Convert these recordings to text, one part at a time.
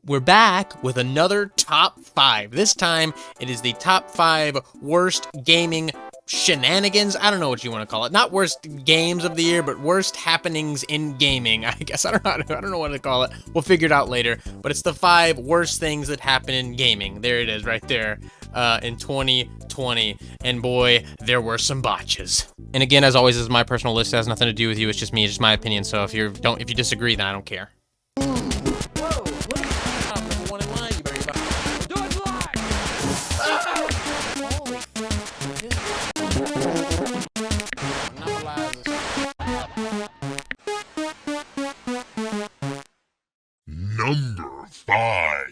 We're back with another top 5. This time, it is the top 5 worst gaming shenanigans. I don't know what you want to call it. Not worst games of the year, but worst happenings in gaming. I guess I don't know what to call it. We'll figure it out later. But it's the 5 worst things that happen in gaming. There it is, right there. In 2020, and boy, there were some botches. And again, as always, this is my personal list. It has nothing to do with you. It's just me. It's just my opinion. So if you disagree, then I don't care. Number 5.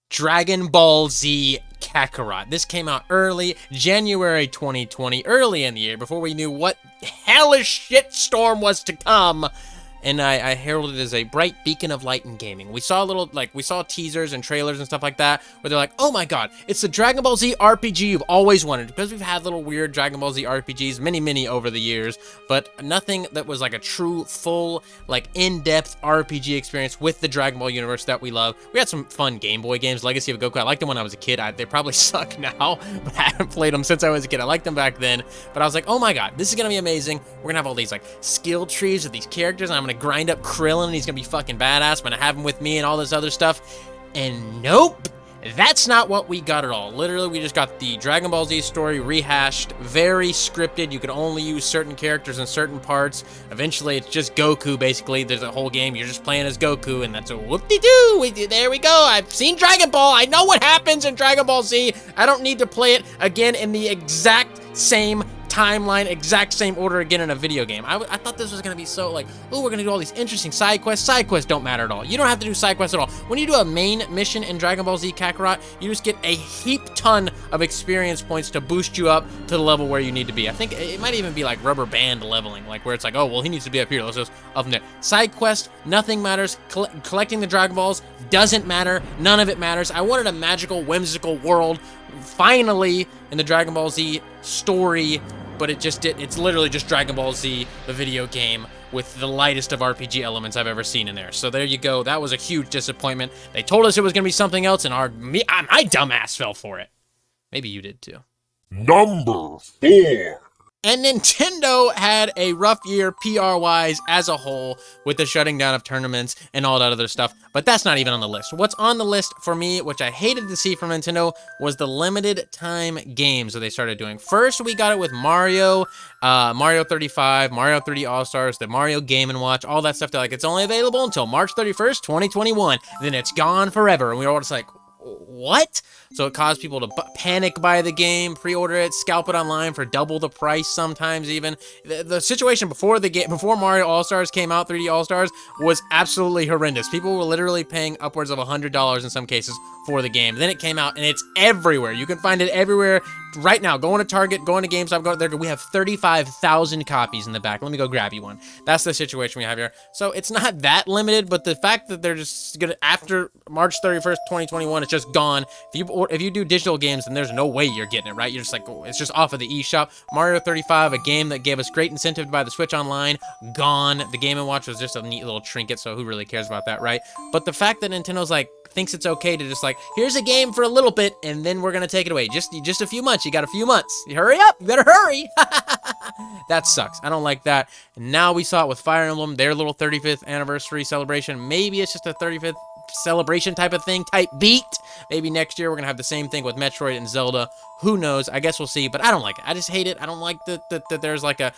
Dragon Ball Z Kakarot. This came out early, January 2020, early in the year, before we knew what hellish shitstorm was to come. And I heralded it as a bright beacon of light in gaming. We saw we saw teasers and trailers and stuff like that, where they're like, oh my god, it's the Dragon Ball Z RPG you've always wanted. Because we've had little weird Dragon Ball Z RPGs, many over the years, but nothing that was like a true, full, like, in-depth RPG experience with the Dragon Ball universe that we love. We had some fun Game Boy games, Legacy of Goku. I liked them when I was a kid. They probably suck now, but I haven't played them since I was a kid. I liked them back then, but I was like, oh my god, this is gonna be amazing. We're gonna have all these, like, skill trees with these characters, and I'm gonna grind up Krillin, and he's gonna be fucking badass. I'm gonna have him with me and all this other stuff. And nope, that's not what we got at all. Literally, we just got the Dragon Ball Z story rehashed, very scripted. You could only use certain characters in certain parts. Eventually, it's just Goku, basically. There's a whole game, you're just playing as Goku, and that's a whoop-de-doo. There we go. I've seen Dragon Ball. I know what happens in Dragon Ball Z. I don't need to play it again in the exact same timeline, exact same order again in a video game. I thought this was gonna be so like, oh, we're gonna do all these interesting side quests. Side quests don't matter at all. You don't have to do side quests at all. When you do a main mission in Dragon Ball Z Kakarot, you just get a heap ton of experience points to boost you up to the level where you need to be. I think it might even be like rubber band leveling, like where it's like, oh, well, he needs to be up here. Let's just up there. Side quest, nothing matters. Collecting the Dragon Balls doesn't matter. None of it matters. I wanted a magical, whimsical world finally in the Dragon Ball Z story, but it's literally just Dragon Ball Z, the video game, with the lightest of RPG elements I've ever seen in there. So there you go. That was a huge disappointment. They told us it was going to be something else, and my dumb ass fell for it. Maybe you did too. Number 4. And Nintendo had a rough year PR-wise as a whole with the shutting down of tournaments and all that other stuff, but that's not even on the list. What's on the list for me, which I hated to see from Nintendo, was the limited time games that they started doing. First, we got it with Mario, Mario 35, Mario 3D All-Stars, the Mario Game & Watch, all that stuff. They're like, it's only available until March 31st, 2021, then it's gone forever, and we were all just like, what? So it caused people to panic buy the game, pre-order it, scalp it online for double the price sometimes even. The situation before Mario All-Stars came out, 3D All-Stars, was absolutely horrendous. People were literally paying upwards of $100 in some cases for the game. Then it came out and it's everywhere. You can find it everywhere right now. Going to Target, going to GameStop, go there. We have 35,000 copies in the back. Let me go grab you one. That's the situation we have here. So it's not that limited, but the fact that they're just gonna, after March 31st, 2021, it's just gone. If you do digital games, then there's no way you're getting it, right? You're just like, oh, it's just off of the eShop. Mario 35, a game that gave us great incentive to buy the Switch Online, gone. The Game & Watch was just a neat little trinket, so who really cares about that, right? But the fact that Nintendo's like, thinks it's okay to just like, here's a game for a little bit, and then we're gonna take it away. Just a few months. You got a few months. You hurry up. You better hurry. That sucks. I don't like that. And now we saw it with Fire Emblem, their little 35th anniversary celebration. Maybe it's just a 35th celebration type of thing, type beat. Maybe next year we're gonna have the same thing with Metroid and Zelda. Who knows? I guess we'll see, but I don't like it. I just hate it. I don't like that there's like a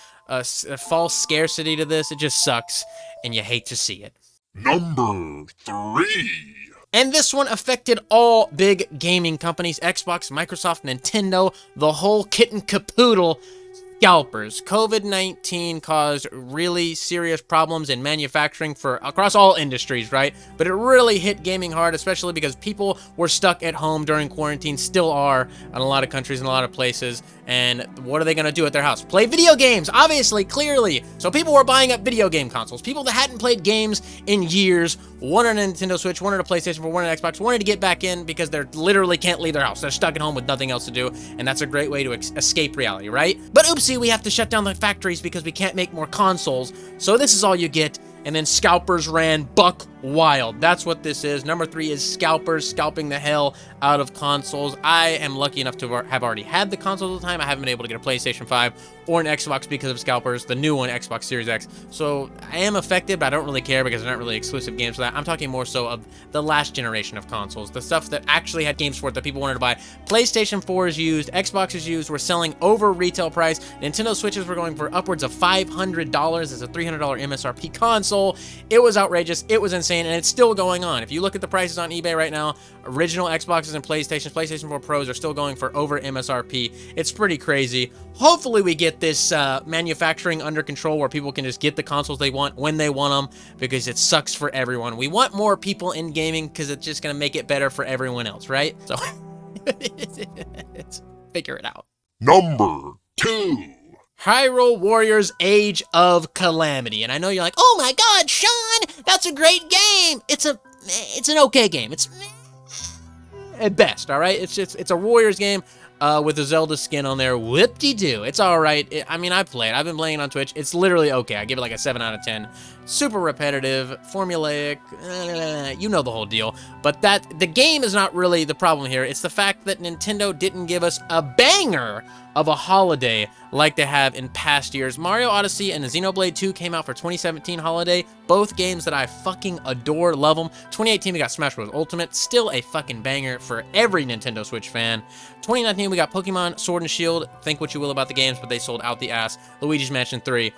false scarcity to this. It just sucks, and you hate to see it. Number 3. And this one affected all big gaming companies, Xbox, Microsoft, Nintendo, the whole kit and caboodle. Scalpers. COVID-19 caused really serious problems in manufacturing across all industries, right? But it really hit gaming hard, especially because people were stuck at home during quarantine, still are in a lot of countries and a lot of places. And what are they going to do at their house? Play video games, obviously, clearly. So people were buying up video game consoles. People that hadn't played games in years, wanted a Nintendo Switch, wanted a PlayStation 4, wanted an Xbox, wanted to get back in because they literally can't leave their house. They're stuck at home with nothing else to do, and that's a great way to escape reality, right? But oopsie, we have to shut down the factories because we can't make more consoles. So this is all you get. And then Scalpers ran buck wild. That's what this is. Number 3 is Scalpers, scalping the hell out of consoles. I am lucky enough to have already had the consoles at the time. I haven't been able to get a PlayStation 5 or an Xbox because of Scalpers, the new one, Xbox Series X. So I am affected, but I don't really care because they're not really exclusive games for that. I'm talking more so of the last generation of consoles, the stuff that actually had games for it that people wanted to buy. PlayStation 4s used, Xboxes used, were selling over retail price. Nintendo Switches were going for upwards of $500 as a $300 MSRP console. It was outrageous. It was insane, and it's still going on. If you look at the prices on eBay right now, original Xboxes and PlayStation 4 Pros are still going for over MSRP. It's pretty crazy. Hopefully we get this manufacturing under control where people can just get the consoles they want when they want them, because it sucks for everyone. We want more people in gaming because it's just going to make it better for everyone else, right? So figure it out. Number 2. Hyrule Warriors Age of Calamity. And I know you're like, oh my god, Sean, that's a great game. It's an okay game. It's at best, all right? It's a Warriors game with a Zelda skin on there. Whoop-de-doo. It's all right. I mean, I've been playing it on Twitch. It's literally okay. I give it like a 7 out of 10. Super repetitive, formulaic, you know the whole deal. But the game is not really the problem here. It's the fact that Nintendo didn't give us a banger of a holiday like they have in past years. Mario Odyssey and Xenoblade 2 came out for 2017 holiday. Both games that I fucking adore, love them. 2018 we got Smash Bros. Ultimate, still a fucking banger for every Nintendo Switch fan. 2019 we got Pokemon Sword and Shield. Think what you will about the games, but they sold out the ass. Luigi's Mansion 3.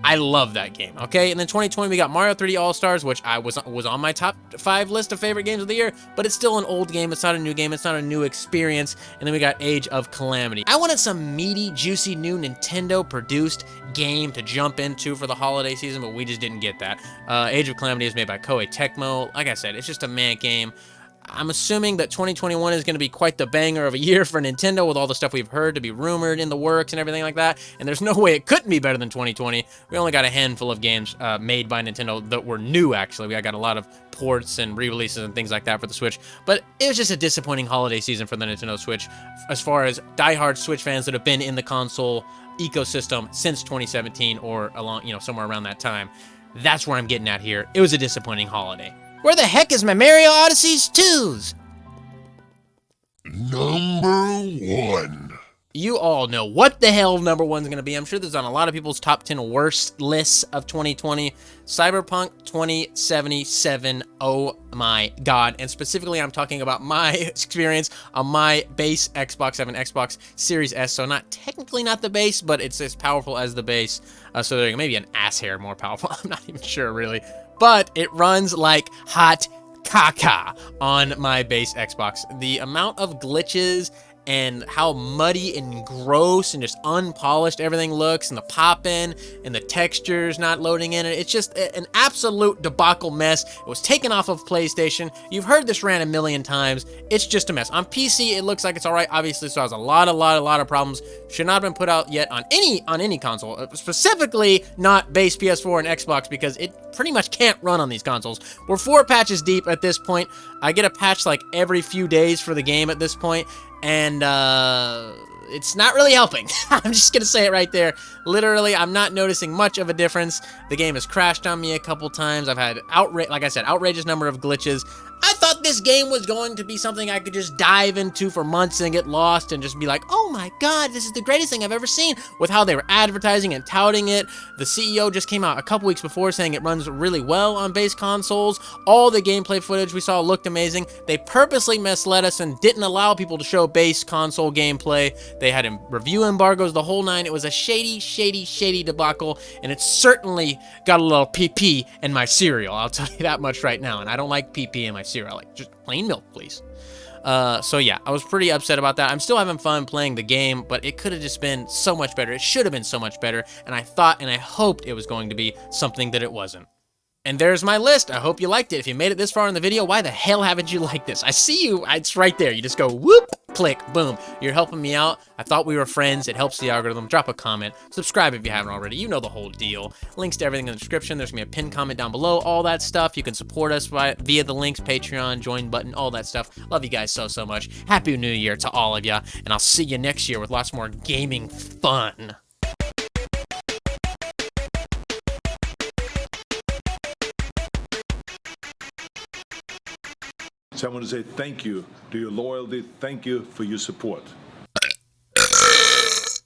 I love that game, okay? And then 2020, we got Mario 3D All-Stars, which I was on my top 5 list of favorite games of the year, but it's still an old game. It's not a new game. It's not a new experience. And then we got Age of Calamity. I wanted some meaty, juicy, new Nintendo-produced game to jump into for the holiday season, but we just didn't get that. Age of Calamity is made by Koei Tecmo. Like I said, it's just a meh game. I'm assuming that 2021 is going to be quite the banger of a year for Nintendo with all the stuff we've heard to be rumored in the works and everything like that, and there's no way it couldn't be better than 2020. We only got a handful of games made by Nintendo that were new, actually. We got a lot of ports and re-releases and things like that for the Switch, but it was just a disappointing holiday season for the Nintendo Switch as far as diehard Switch fans that have been in the console ecosystem since 2017 or along, somewhere around that time. That's where I'm getting at here. It was a disappointing holiday. Where the heck is my Mario Odysseys 2s? Number 1. You all know what the hell number 1's going to be. I'm sure this is on a lot of people's top 10 worst lists of 2020. Cyberpunk 2077. Oh my god. And specifically, I'm talking about my experience on my base Xbox. I have an Xbox Series S, so technically not the base, but it's as powerful as the base. So there, maybe an ass hair more powerful. I'm not even sure, really. But it runs like hot caca on my base Xbox. The amount of glitches and how muddy and gross and just unpolished everything looks, and the pop-in and the textures not loading in it. It's just an absolute debacle mess. It was taken off of PlayStation. You've heard this rant a million times. It's just a mess. On PC, it looks like it's all right. Obviously, still has a lot of problems. Should not have been put out yet on any console, specifically not base PS4 and Xbox, because it pretty much can't run on these consoles. We're 4 patches deep at this point. I get a patch like every few days for the game at this point, and it's not really helping. I'm just gonna say it right there. Literally, I'm not noticing much of a difference. The game has crashed on me a couple times. I've had outrageous number of glitches. I thought this game was going to be something I could just dive into for months and get lost and just be like, oh my god, this is the greatest thing I've ever seen, with how they were advertising and touting it. The CEO just came out a couple weeks before saying it runs really well on base consoles. All the gameplay footage we saw looked amazing. They purposely misled us and didn't allow people to show base console gameplay. They had review embargoes, the whole nine. It was a shady debacle, and it certainly got a little PP in my cereal. I'll tell you that much right now, and I don't like PP in my cereal. I like just plain milk, please. So yeah, I was pretty upset about that. I'm still having fun playing the game, but it could have just been so much better. It should have been so much better, and I thought and I hoped it was going to be something that it wasn't. And there's my list. I hope you liked it. If you made it this far in the video, why the hell haven't you liked this? I see you. It's right there. You just go whoop, click, boom. You're helping me out. I thought we were friends. It helps the algorithm. Drop a comment. Subscribe if you haven't already. You know the whole deal. Links to everything in the description. There's going to be a pinned comment down below. All that stuff. You can support us via the links, Patreon, join button, all that stuff. Love you guys so much. Happy New Year to all of you. And I'll see you next year with lots more gaming fun. So I want to say thank you to your loyalty. Thank you for your support.